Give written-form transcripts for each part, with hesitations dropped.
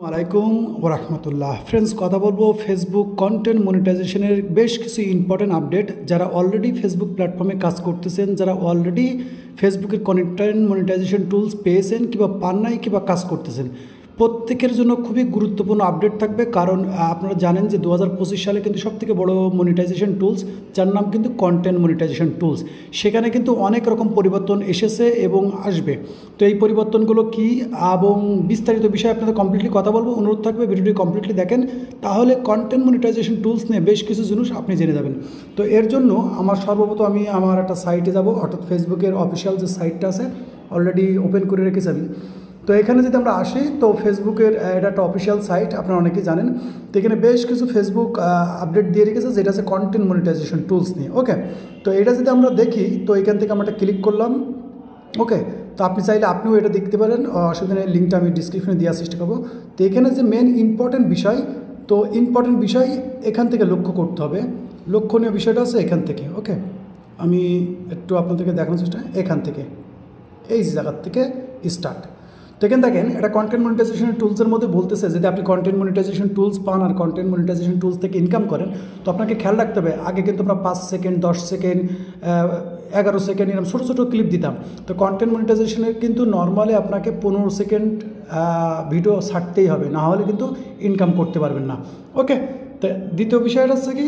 আলাইকুম ওরহমতুল্লাহ ফ্রেন্ডস, কথা বলবো ফেসবুক কন্টেন্ট মনিটাইজেশনের বেশ কিছু ইম্পর্টেন্ট আপডেট। যারা অলরেডি ফেসবুক প্ল্যাটফর্মে কাজ করতেছেন, যারা অলরেডি ফেসবুকের কন্টেন্ট মনিটাইজেশন টুলস পেয়েছেন কিংবা পান নাই কিংবা কাজ করতেছেন, প্রত্যেকের জন্য খুবই গুরুত্বপূর্ণ আপডেট থাকবে। কারণ আপনারা জানেন যে 2025 সালে কিন্তু সবথেকে বড় মনিটাইজেশন টুলস, যার নাম কিন্তু কন্টেন্ট মনিটাইজেশন টুলস, সেখানে কিন্তু অনেক রকম পরিবর্তন এসেছে এবং আসবে। তো এই পরিবর্তনগুলো কী এবং বিস্তারিত বিষয়ে আপনাদের কমপ্লিটলি কথা বলবো। অনুরোধ থাকবে ভিডিওটি কমপ্লিটলি দেখেন, তাহলে কন্টেন্ট মনিটাইজেশন টুলস নিয়ে বেশ কিছু জিনিস আপনি জেনে যাবেন। তো এর জন্য সর্বপ্রথম আমি আমার একটা সাইটে যাব, অর্থাৎ ফেসবুকের অফিসিয়াল যে সাইটটা আছে অলরেডি ওপেন করে রেখেছি আমি। তো এখানে যদি আমরা আসি, তো ফেসবুকের এটা একটা অফিসিয়াল সাইট, আপনারা অনেকেই জানেন। তো এখানে বেশ কিছু ফেসবুক আপডেট দিয়ে রেখেছে, যেটা আছে কন্টেন্ট মনিটাইজেশন টুলস নিয়ে। ওকে, তো এটা যদি আমরা দেখি, তো এখান থেকে আমরা একটা ক্লিক করলাম। ওকে, তো আপনি চাইলে আপনিও এটা দেখতে পারেন, অসুবিধা নেই, লিঙ্কটা আমি ডিসক্রিপশনে দেওয়ার চেষ্টা করবো। তো এখানে যে মেন ইম্পর্টেন্ট বিষয়, তো ইম্পর্টেন্ট বিষয় এখান থেকে লক্ষ্য করতে হবে। লক্ষণীয় বিষয়টা আছে এখান থেকে। ওকে, আমি একটু আপনাদেরকে দেখানোর চেষ্টা, এখান থেকে এই জায়গার থেকে স্টার্ট। তো এখানে দেখেন, এটা কন্টেন্ট মনিটাইজেশন টুলসের মধ্যে বলতেছে, যদি আপনি কন্টেন্ট মনিটাইজেশন টুলস পান আর কন্টেন্ট মনিটাইজেশন টুলস থেকে ইনকাম করেন, তো আপনাকে খেয়াল রাখতে হবে, আগে কিন্তু আমরা 5 সেকেন্ড 10 সেকেন্ড 11 সেকেন্ড এরকম ছোটো ছোটো ক্লিপ দিতাম। তো কন্টেন্ট মনিটাইজেশনের কিন্তু নর্মালি আপনাকে 15 সেকেন্ড ভিডিও ছাড়তেই হবে, না হলে কিন্তু ইনকাম করতে পারবেন না। ওকে, তো দ্বিতীয় বিষয়টা হচ্ছে কি,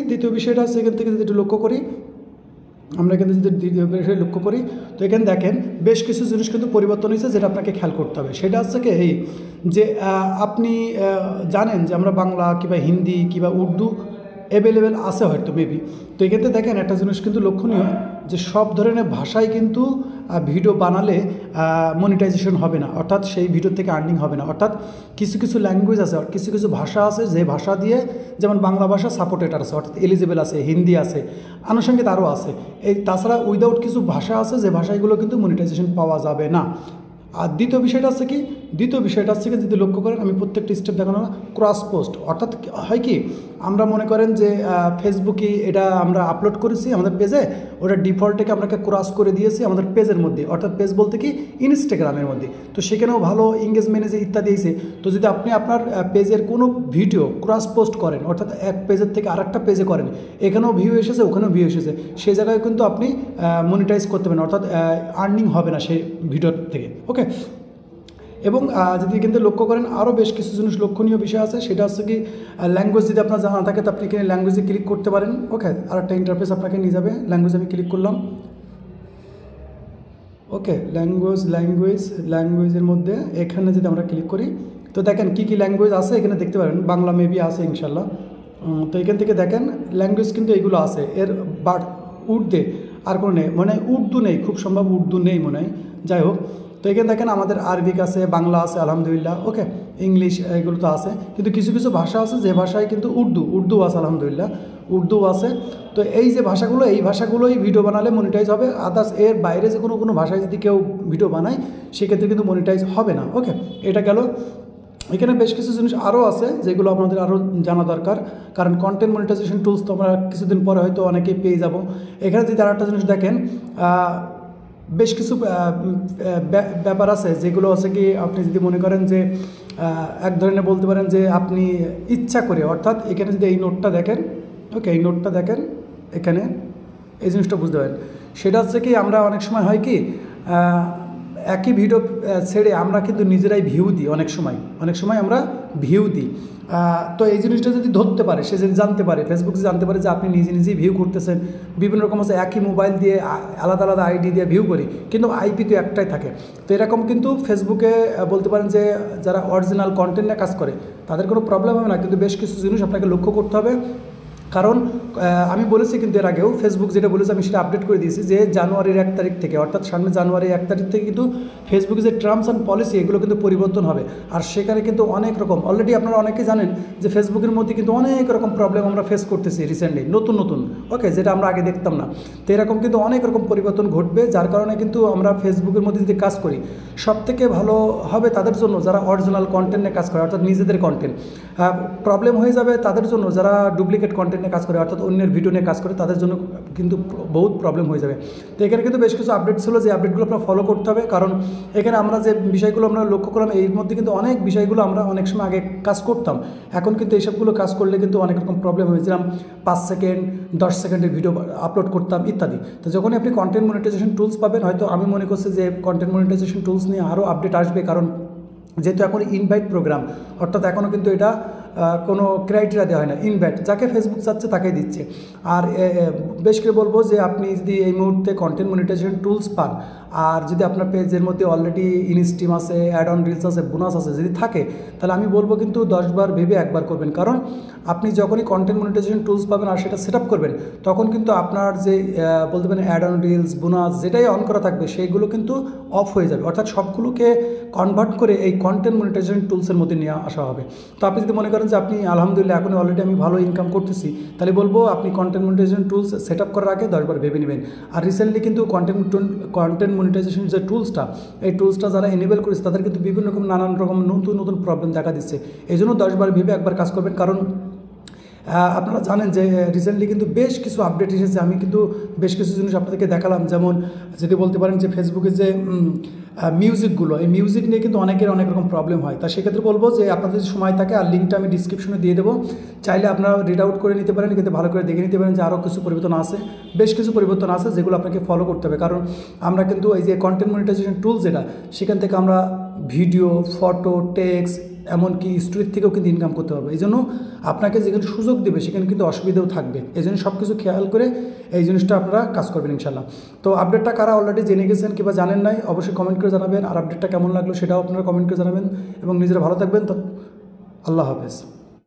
এখান থেকে যদি একটু লক্ষ্য করি, আমরা এখানে যদি দ্বিতীয় বিষয়ে লক্ষ্য করি, তো এখানে দেখেন বেশ কিছু জিনিস কিন্তু পরিবর্তন হয়েছে, যেটা আপনাকে খেয়াল করতে হবে। সেটা হচ্ছে কি এই যে আপনি জানেন যে আমরা বাংলা কিংবা হিন্দি কিংবা উর্দু অ্যাভেলেবেল আছে হয়তো মেবি। তো এক্ষেত্রে দেখেন একটা জিনিস কিন্তু লক্ষণীয়, যে সব ধরনের ভাষায় কিন্তু ভিডিও বানালে মনিটাইজেশন হবে না, অর্থাৎ সেই ভিডিও থেকে আর্নিং হবে না। অর্থাৎ কিছু কিছু ল্যাঙ্গুয়েজ আছে, কিছু কিছু ভাষা আছে, যে ভাষা দিয়ে, যেমন বাংলা ভাষা সাপোর্টেড আছে, অর্থাৎ এলিজিবল আছে, হিন্দি আছে, আনুষঙ্গিক আরও আছে। এই তাছাড়া উইদাউট কিছু ভাষা আছে, যে ভাষাগুলো কিন্তু মনিটাইজেশন পাওয়া যাবে না। আর দ্বিতীয় বিষয়টা হচ্ছে কি, যদি লক্ষ্য করেন, আমি প্রত্যেকটা স্টেপ দেখানো, ক্রস পোস্ট। অর্থাৎ হয় কি, আমরা মনে করেন যে ফেসবুকে এটা আমরা আপলোড করেছি আমাদের পেজে, ওটা ডিফল্ট থেকে আপনাকে ক্রস করে দিয়েছি আমাদের পেজের মধ্যে, অর্থাৎ পেজ বলতে কি ইনস্টাগ্রামের মধ্যে। তো সেখানেও ভালো এঙ্গেজমেন্ট ইত্যাদি এসে, তো যদি আপনি আপনার পেজের কোনো ভিডিও ক্রস পোস্ট করেন, অর্থাৎ এক পেজের থেকে আরেকটা পেজে করেন, এখানেও ভিউ এসেছে ওখানেও ভিউ এসেছে, সেই জায়গায় কিন্তু আপনি মনিটাইজ করতে পারেন, অর্থাৎ আর্নিং হবে না সেই ভিডিওর থেকে। ওকে, এবং যদি কিন্তু লক্ষ্য করেন, আরও বেশ কিছু জিনিস লক্ষণীয় বিষয় আছে। সেটা হচ্ছে কি, ল্যাঙ্গুয়েজ যদি আপনার জানা থাকে, তো আপনি এখানে ল্যাঙ্গুয়েজে ক্লিক করতে পারেন। ওকে, আর একটা ইন্টারফেস আপনাকে নিয়ে যাবে, ল্যাঙ্গুয়েজ আমি ক্লিক করলাম। ওকে, ল্যাঙ্গুয়েজের মধ্যে এখানে যদি আমরা ক্লিক করি, তো দেখেন কী কী ল্যাঙ্গুয়েজ আছে এখানে দেখতে পারেন, বাংলা মেবি আছে ইনশাল্লাহ। তো এখান থেকে দেখেন ল্যাঙ্গুয়েজ কিন্তু এইগুলো আছে, এর বাট উর্দু আর কোনো নেই, মানে উর্দু নেই, খুব সম্ভব উর্দু নেই মনে হয়, যাই হোক। তো এখানে দেখেন আমাদের আরবিক আছে, বাংলা আছে আলহামদুলিল্লাহ। ওকে, ইংলিশ এগুলো তো আছে, কিন্তু কিছু কিছু ভাষা আছে যে ভাষায় কিন্তু উর্দু আছে আলহামদুলিল্লাহ, উর্দু আছে। তো এই যে ভাষাগুলো, এই ভাষাগুলোই ভিডিও বানালে মনিটাইজ হবে। আদার্স এর বাইরে যে কোনো ভাষায় যদি কেউ ভিডিও বানায়, সেক্ষেত্রে কিন্তু মনিটাইজ হবে না। ওকে, এটা গেল। এখানে বেশ কিছু জিনিস আরও আছে, যেগুলো আপনাদের আরও জানা দরকার, কারণ কন্টেন্ট মনিটাইজেশন টুলস তো আমরা কিছুদিন পরে হয়তো অনেকেই পেয়ে যাব। এখানে যদি আরেকটা জিনিস দেখেন, বেশ কিছু ব্যাপার আছে, যেগুলো আছে কি, আপনি যদি মনে করেন যে এক ধরনের বলতে পারেন যে আপনি ইচ্ছা করে, অর্থাৎ এখানে যদি এই নোটটা দেখেন, ওকে, এই নোটটা দেখেন, এখানে এই জিনিসটা বুঝতে পারেন। সেটা হচ্ছে কি, আমরা অনেক সময় হয় কি, একই ভিডিও ছেড়ে আমরা কিন্তু নিজেরাই ভিউ দিই, অনেক সময় আমরা ভিউ দিই। তো এই জিনিসটা যদি ধরতে পারে, সে যদি জানতে পারে, ফেসবুক যদি জানতে পারে যে আপনি নিজেই ভিউ করতেছেন, বিভিন্ন রকম আছে, একই মোবাইল দিয়ে আলাদা আলাদা আইডি দিয়ে ভিউ করি, কিন্তু আইপি তো একটাই থাকে। তো এরকম কিন্তু ফেসবুকে বলতে পারেন যে যারা অরিজিনাল কন্টেন্ট নিয়ে কাজ করে, তাদের কোনো প্রবলেম হবে না, কিন্তু বেশ কিছু জিনিস আপনাকে লক্ষ্য করতে হবে। কারণ আমি বলেছি কিন্তু এর আগেও, ফেসবুক যেটা বলেছে আমি সেটা আপডেট করে দিয়েছি, যে জানুয়ারির 1 তারিখ থেকে, অর্থাৎ সামনে জানুয়ারির 1 তারিখ থেকে কিন্তু ফেসবুকের যে টার্মস অ্যান্ড পলিসি, এগুলো কিন্তু পরিবর্তন হবে। আর সেখানে কিন্তু অনেক রকম, অলরেডি আপনারা অনেকেই জানেন যে ফেসবুকের মধ্যে কিন্তু অনেক রকম প্রবলেম আমরা ফেস করতেছি রিসেন্টলি, নতুন ওকে, যেটা আমরা আগে দেখতাম না। তো এরকম কিন্তু অনেক রকম পরিবর্তন ঘটবে, যার কারণে কিন্তু আমরা ফেসবুকের মধ্যে যদি কাজ করি, সবথেকে ভালো হবে তাদের জন্য যারা অরিজিনাল কন্টেন্ট নিয়ে কাজ করে, অর্থাৎ নিজেদের কন্টেন্ট। প্রবলেম হয়ে যাবে তাদের জন্য যারা ডুপ্লিকেট কন্টেন্ট কন্টেন্ট নিয়ে কাজ করে, অর্থাৎ অন্যের ভিডিও নিয়ে কাজ করে, তাদের জন্য কিন্তু বহুত প্রবলেম হয়ে যাবে। তো এখানে কিন্তু বেশ কিছু আপডেট ছিল, যে আপডেটগুলো আপনার ফলো করতে হবে, কারণ এখানে আমরা যে বিষয়গুলো আমরা লক্ষ্য করলাম, এর মধ্যে কিন্তু অনেক বিষয়গুলো আমরা অনেক সময় আগে কাজ করতাম, এখন কিন্তু এইসবগুলো কাজ করলে কিন্তু অনেক রকম প্রবলেম হয়েছিলাম। 5 সেকেন্ড 10 সেকেন্ডের ভিডিও আপলোড করতাম ইত্যাদি। তো যখনই আপনি কন্টেন্ট মনিটাইজেশন টুলস পাবেন, হয়তো আমি মনে করছি যে কন্টেন্ট মনিটাইজেশন টুলস নিয়ে আরও আপডেট আসবে, কারণ যেহেতু এখন ইনভাইট প্রোগ্রাম, অর্থাৎ এখনও কিন্তু এটা কোনো ক্রাইটেরিয়া দেওয়া হয় না, ইনভাইট যাকে ফেসবুক চাচ্ছে তাকেই দিচ্ছে। আর বেশ করে বলবো যে আপনি যদি এই মুহূর্তে কন্টেন্ট মনিটাইজেশন টুলস পান, আর যদি আপনার পেজের মধ্যে অলরেডি ইনস্ট্রিম আছে, অ্যাড অন রিলস আছে, বোনাস আছে যদি থাকে, তাহলে আমি বলবো কিন্তু 10 বার ভেবে একবার করবেন, কারণ আপনি যখনই কন্টেন্ট মনিটাইজেশন টুলস পাবেন আর সেটা সেট আপ করবেন, তখন কিন্তু আপনার যে বলতে পারেন অ্যাড অন রিলস, বোনাস যেটাই অন করা থাকবে সেইগুলো কিন্তু অফ হয়ে যাবে, অর্থাৎ সবগুলোকে কনভার্ট করে এই কন্টেন্ট মনিটাইজেশন টুলসের মধ্যে নিয়ে আসা হবে। তো আপনি যদি মনে করেন যে আপনি আলহামদুলিল্লাহ এখন অলরেডি আমি ভালো ইনকাম করতেছি, তাহলে বলবো আপনি content monetization tools set up করার আগে 10 বার ভেবে নেবেন। আর রিসেন্টলি কিন্তু কন্টেন্ট মনিটাইজেশন যে টুলসটা, এই টুলসটা যারা এনেবল করেছে তাদের কিন্তু বিভিন্ন রকম নানান রকম নতুন নতুন প্রবলেম দেখা দিচ্ছে। এই জন্য 10 বার ভেবে একবার কাজ করবেন, কারণ আপনারা জানেন যে রিসেন্টলি কিন্তু বেশ কিছু আপডেট এসেছে। আমি কিন্তু বেশ কিছু জিনিস আপনাদেরকে দেখালাম, যেমন যদি বলতে পারেন যে ফেসবুকে যে মিউজিকগুলো, এই মিউজিক নিয়ে কিন্তু অনেকের অনেক রকম প্রবলেম হয়। তা সেক্ষেত্রে বলবো যে আপনাদের যদি সময় থাকে, আর লিঙ্কটা আমি ডিসক্রিপশনে দিয়ে দেবো, চাইলে আপনারা রিড আউট করে নিতে পারেন, কিন্তু ভালো করে দেখে নিতে পারেন যে আরও কিছু পরিবর্তন আছে, বেশ কিছু পরিবর্তন আছে যেগুলো আপনাকে ফলো করতে হবে। কারণ আমরা কিন্তু এই যে কন্টেন্ট মনিটাইজেশন টুলস যেটা, সেখান থেকে আমরা ভিডিও, ফটো, টেক্সট, এমনকি স্টোরির থেকেও কিন্তু ইনকাম করতে পারবে। এই জন্য আপনাকে যেখানে সুযোগ দেবে সেখানে কিন্তু অসুবিধাও থাকবে, এই জন্য সব কিছু খেয়াল করে এই জিনিসটা আপনারা কাজ করবেন ইনশাল্লাহ। তো আপডেটটা কারা অলরেডি জেনে গেছেন কিংবা জানেন নাই, অবশ্যই কমেন্ট করে জানাবেন, আর আপডেটটা কেমন লাগলো সেটাও আপনারা কমেন্ট করে জানাবেন, এবং নিজেরা ভালো থাকবেন। তো আল্লাহ হাফেজ।